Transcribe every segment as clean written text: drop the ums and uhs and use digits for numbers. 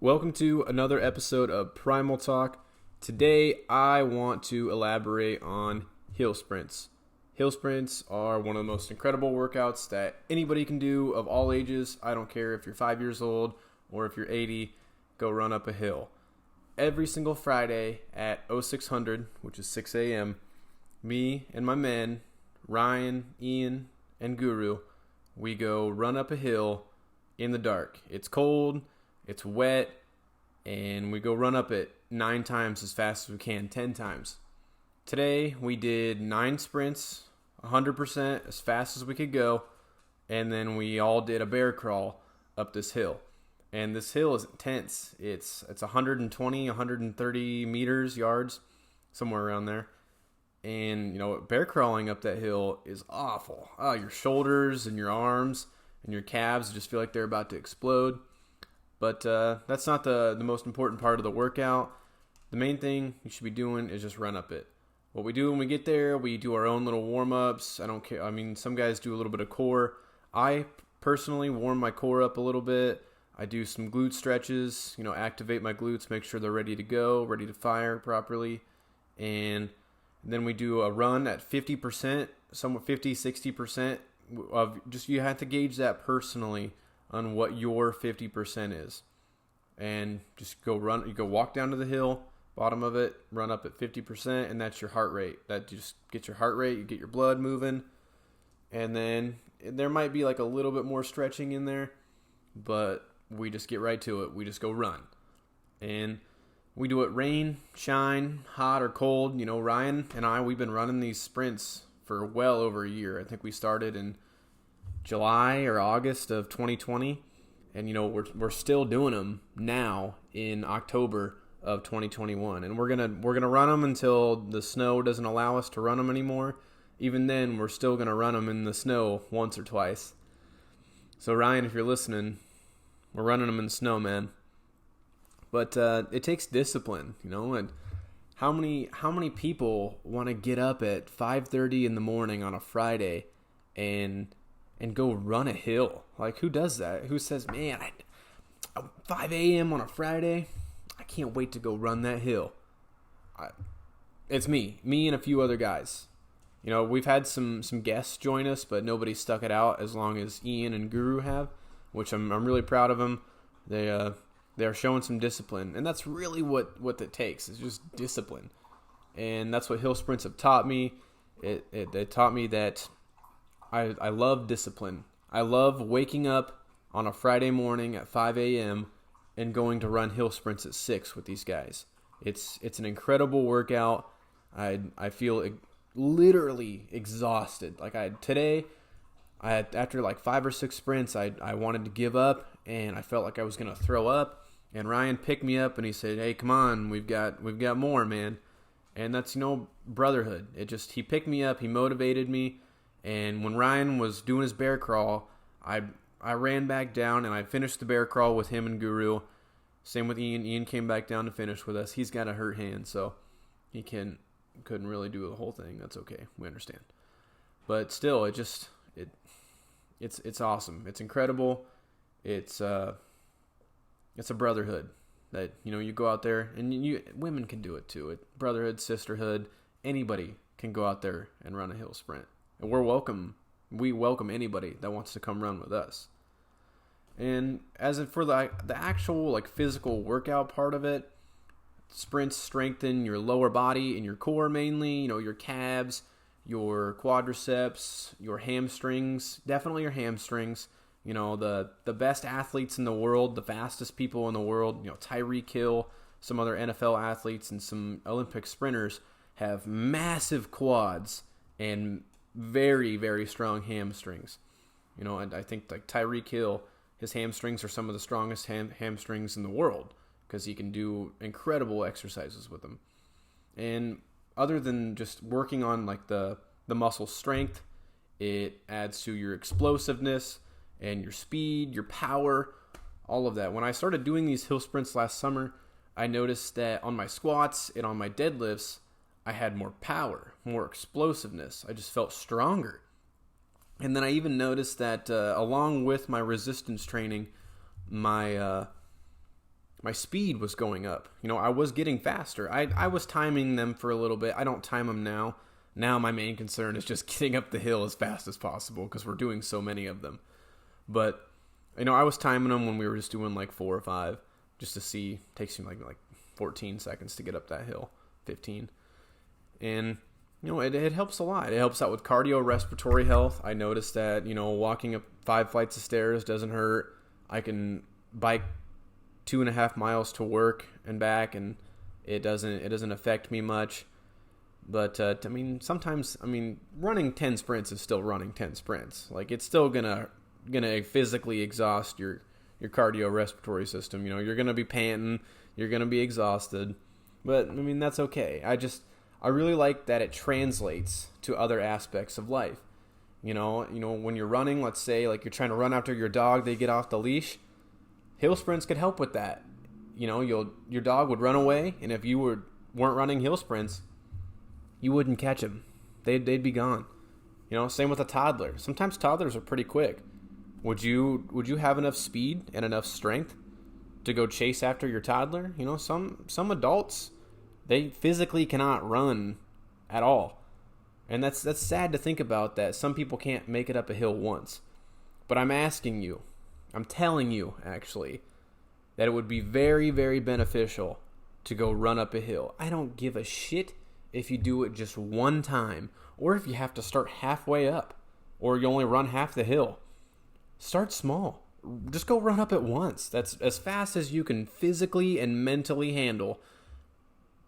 Welcome to another episode of Primal Talk. Today I want to elaborate on hill sprints. Hill sprints are one of the most incredible workouts that anybody can do of all ages. I don't care if you're 5 years old or if you're 80, go run up a hill. Every single Friday at 0600, which is 6 a.m., me and my men, Ryan, Ian, and Guru, we go run up a hill in the dark. It's cold. It's wet, and we go run up it 9 times as fast as we can, 10 times. Today, we did 9 sprints, 100% as fast as we could go, and then we all did a bear crawl up this hill. And this hill is intense. It's 120, 130 meters, yards, somewhere around there. And, bear crawling up that hill is awful. Oh, your shoulders and your arms and your calves just feel like they're about to explode. But that's not the most important part of the workout. The main thing you should be doing is just run up it. What we do when we get there, we do our own little warm-ups. I don't care. I mean, some guys do a little bit of core. I personally warm my core up a little bit. I do some glute stretches, activate my glutes, make sure they're ready to go, ready to fire properly. And then we do a run at 50%, somewhat 50, 60% of just, you have to gauge that personally on what your 50% is. And just go run, you go walk down to the hill, bottom of it, run up at 50%, and that's your heart rate. That just gets your heart rate, you get your blood moving. And then there might be like a little bit more stretching in there, but we just get right to it. We just go run. And we do it rain, shine, hot or cold. Ryan and I, we've been running these sprints for well over a year. I think we started in July or August of 2020, and we're still doing them now in October of 2021, and we're gonna run them until the snow doesn't allow us to run them anymore. Even then, we're still gonna run them in the snow once or twice. So Ryan, if you're listening, we're running them in the snow, man. But it takes discipline, and how many people want to get up at 5:30 in the morning on a Friday and go run a hill? Like, who does that? Who says, man, 5 a.m. on a Friday, I can't wait to go run that hill? It's me and a few other guys. We've had some guests join us, but nobody stuck it out as long as Ian and Guru have, which I'm really proud of them. They're showing some discipline, and that's really what it takes, is just discipline. And that's what hill sprints have taught me. It taught me that I love discipline. I love waking up on a Friday morning at 5 a.m. and going to run hill sprints at 6 with these guys. It's an incredible workout. I feel literally exhausted. Like today, after like 5 or 6 sprints, I wanted to give up, and I felt like I was gonna throw up. And Ryan picked me up and he said, "Hey, come on, we've got more, man." And that's brotherhood. He picked me up, he motivated me. And when Ryan was doing his bear crawl, I ran back down and I finished the bear crawl with him and Guru. Same with Ian. Ian came back down to finish with us. He's got a hurt hand, so he couldn't really do the whole thing. That's okay. We understand. But still, it's awesome. It's incredible. It's a brotherhood that you go out there, and women can do it too. Brotherhood, sisterhood. Anybody can go out there and run a hill sprint. And we welcome anybody that wants to come run with us. And as for the actual physical workout part of it, sprints strengthen your lower body and your core mainly, your calves, your quadriceps, your hamstrings, definitely your hamstrings. The best athletes in the world, the fastest people in the world, Tyreek Hill, some other NFL athletes, and some Olympic sprinters have massive quads and very, very strong hamstrings. And I think like Tyreek Hill, his hamstrings are some of the strongest hamstrings in the world because he can do incredible exercises with them. And other than just working on the muscle strength, it adds to your explosiveness and your speed, your power, all of that. When I started doing these hill sprints last summer, I noticed that on my squats and on my deadlifts, I had more power, more explosiveness. I just felt stronger. And then I even noticed that along with my resistance training, my my speed was going up. I was getting faster. I was timing them for a little bit. I don't time them now. Now my main concern is just getting up the hill as fast as possible because we're doing so many of them. But, I was timing them when we were just doing like 4 or 5 just to see. It takes me like 14 seconds to get up that hill, 15. And, it helps a lot. It helps out with cardiorespiratory health. I noticed that, walking up 5 flights of stairs doesn't hurt. I can bike 2.5 miles to work and back, and it doesn't affect me much. But sometimes running 10 sprints is still running 10 sprints. Like, it's still gonna physically exhaust your cardiorespiratory system. You're gonna be panting, you're gonna be exhausted, but that's okay. I really like that it translates to other aspects of life. When you're running, let's say like you're trying to run after your dog, they get off the leash. Hill sprints could help with that. Your dog would run away, and if you weren't running hill sprints, you wouldn't catch him. They'd be gone. Same with a toddler. Sometimes toddlers are pretty quick. Would you have enough speed and enough strength to go chase after your toddler? Some adults, they physically cannot run at all. And that's sad to think about, that some people can't make it up a hill once. But I'm telling you actually, that it would be very, very beneficial to go run up a hill. I don't give a shit if you do it just one time, or if you have to start halfway up, or you only run half the hill. Start small. Just go run up at once. That's as fast as you can physically and mentally handle.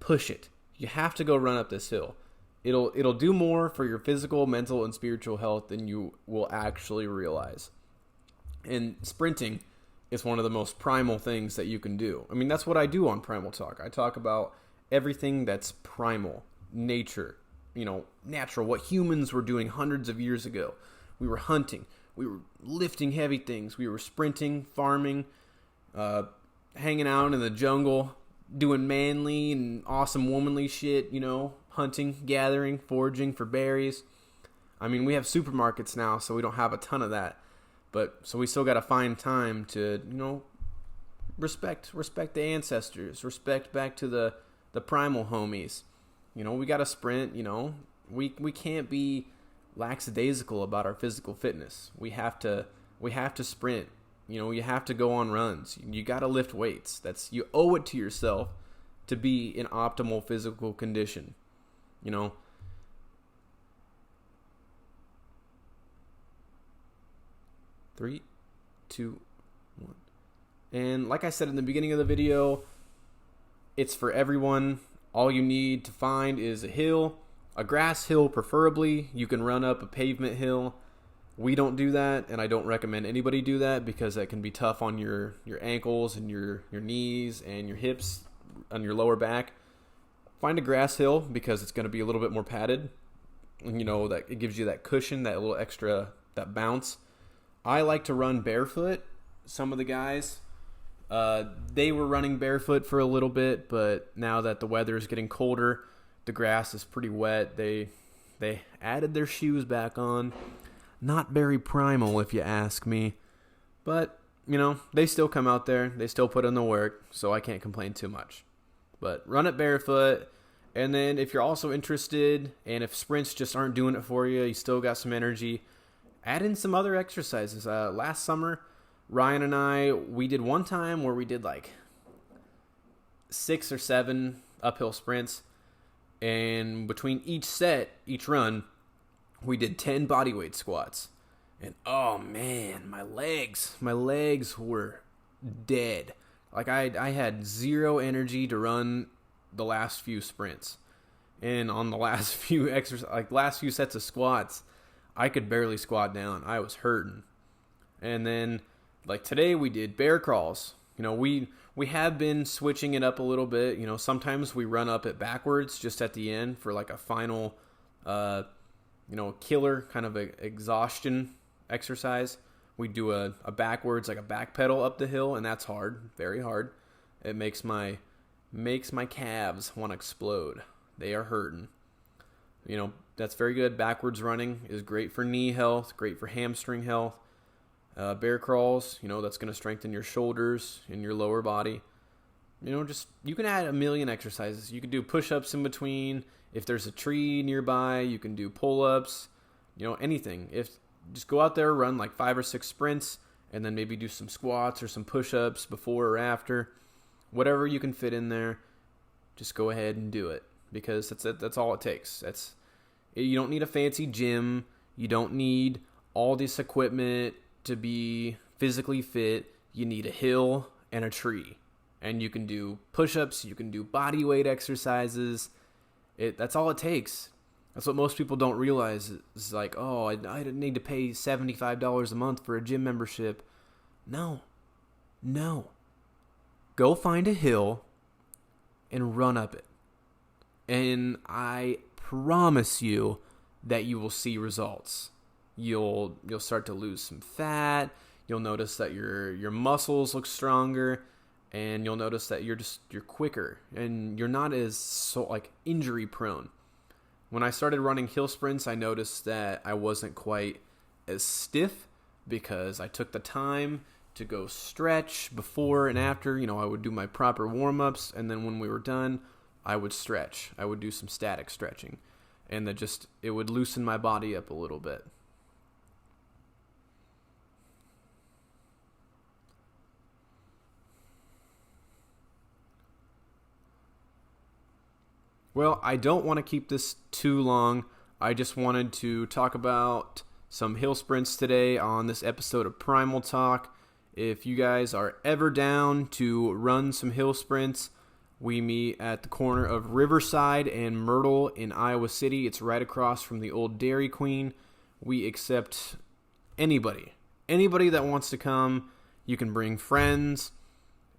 Push it. You have to go run up this hill. It'll do more for your physical, mental, and spiritual health than you will actually realize. And sprinting is one of the most primal things that you can do. That's what I do on Primal Talk. I talk about everything that's primal, nature, natural, what humans were doing hundreds of years ago. We were hunting. We were lifting heavy things. We were sprinting, farming, hanging out in the jungle, doing manly and awesome womanly shit, hunting, gathering, foraging for berries. We have supermarkets now, so we don't have a ton of that. But so we still got to find time to, respect the ancestors, respect back to the primal homies. We got to sprint, we can't be lackadaisical about our physical fitness. We have to sprint. You have to go on runs. You got to lift weights. You owe it to yourself to be in optimal physical condition. 3, 2, 1. And like I said in the beginning of the video, it's for everyone. All you need to find is a hill, a grass hill preferably. You can run up a pavement hill. We don't do that, and I don't recommend anybody do that because that can be tough on your ankles and your knees and your hips, on your lower back. Find a grass hill because it's going to be a little bit more padded. That it gives you that cushion, that little extra, that bounce. I like to run barefoot. Some of the guys, they were running barefoot for a little bit, but now that the weather is getting colder, the grass is pretty wet. They added their shoes back on. Not very primal, if you ask me. But, they still come out there. They still put in the work, so I can't complain too much. But run it barefoot. And then if you're also interested, and if sprints just aren't doing it for you, you still got some energy, add in some other exercises. Last summer, Ryan and I, we did one time where we did like 6 or 7 uphill sprints. And between each run, we did 10 bodyweight squats. And oh man, my legs were dead. Like I had zero energy to run the last few sprints. And on the last few last few sets of squats, I could barely squat down. I was hurting. And then like today we did bear crawls. We have been switching it up a little bit. Sometimes we run up it backwards just at the end for like a final killer kind of a exhaustion exercise. We do a backwards, like a back pedal up the hill, and that's hard, very hard. It makes my calves want to explode. They are hurting. That's very good. Backwards running is great for knee health, great for hamstring health. Bear crawls, that's going to strengthen your shoulders and your lower body. Just you can add a million exercises. You can do push-ups in between. If there's a tree nearby, you can do pull-ups. Anything. If just go out there, run like 5 or 6 sprints, and then maybe do some squats or some push-ups before or after. Whatever you can fit in there, just go ahead and do it, because that's all it takes. You don't need a fancy gym. You don't need all this equipment to be physically fit. You need a hill and a tree. And you can do push-ups, you can do body weight exercises. That's all it takes. That's what most people don't realize. It's like, oh, I need to pay $75 a month for a gym membership. No. Go find a hill and run up it. And I promise you that you will see results. You'll start to lose some fat. You'll notice that your muscles look stronger, and you'll notice that you're quicker and you're not as injury prone. When I started running hill sprints, I noticed that I wasn't quite as stiff because I took the time to go stretch before and after. I would do my proper warm-ups, and then when we were done, I would stretch. I would do some static stretching, and it would loosen my body up a little bit. Well, I don't want to keep this too long. I just wanted to talk about some hill sprints today on this episode of Primal Talk. If you guys are ever down to run some hill sprints, we meet at the corner of Riverside and Myrtle in Iowa City. It's right across from the old Dairy Queen. We accept anybody that wants to come. You can bring friends.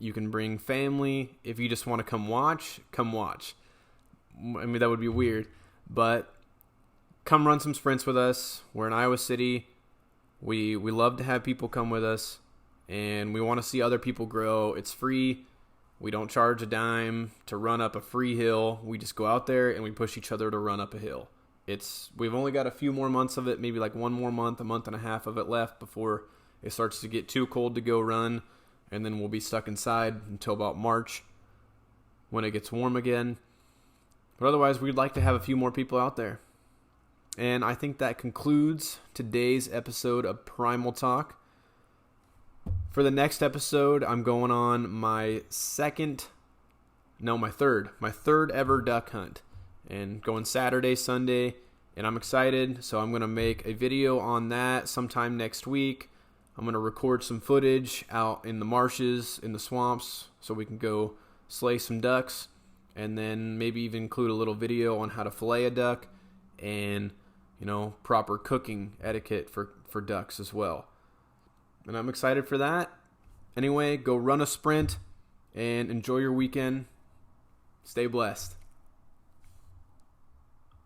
You can bring family. If you just want to come watch, come watch. I mean, that would be weird, but come run some sprints with us. We're in Iowa City. We love to have people come with us, and we want to see other people grow. It's free. We don't charge a dime to run up a free hill. We just go out there and we push each other to run up a hill. We've only got a few more months of it, maybe like one more month, a month and a half of it left before it starts to get too cold to go run, and then we'll be stuck inside until about March when it gets warm again. But otherwise, we'd like to have a few more people out there. And I think that concludes today's episode of Primal Talk. For the next episode, I'm going on my third ever duck hunt. And going Saturday, Sunday, and I'm excited. So I'm going to make a video on that sometime next week. I'm going to record some footage out in the marshes, in the swamps, so we can go slay some ducks. And then maybe even include a little video on how to fillet a duck and, proper cooking etiquette for ducks as well. And I'm excited for that. Anyway, go run a sprint and enjoy your weekend. Stay blessed.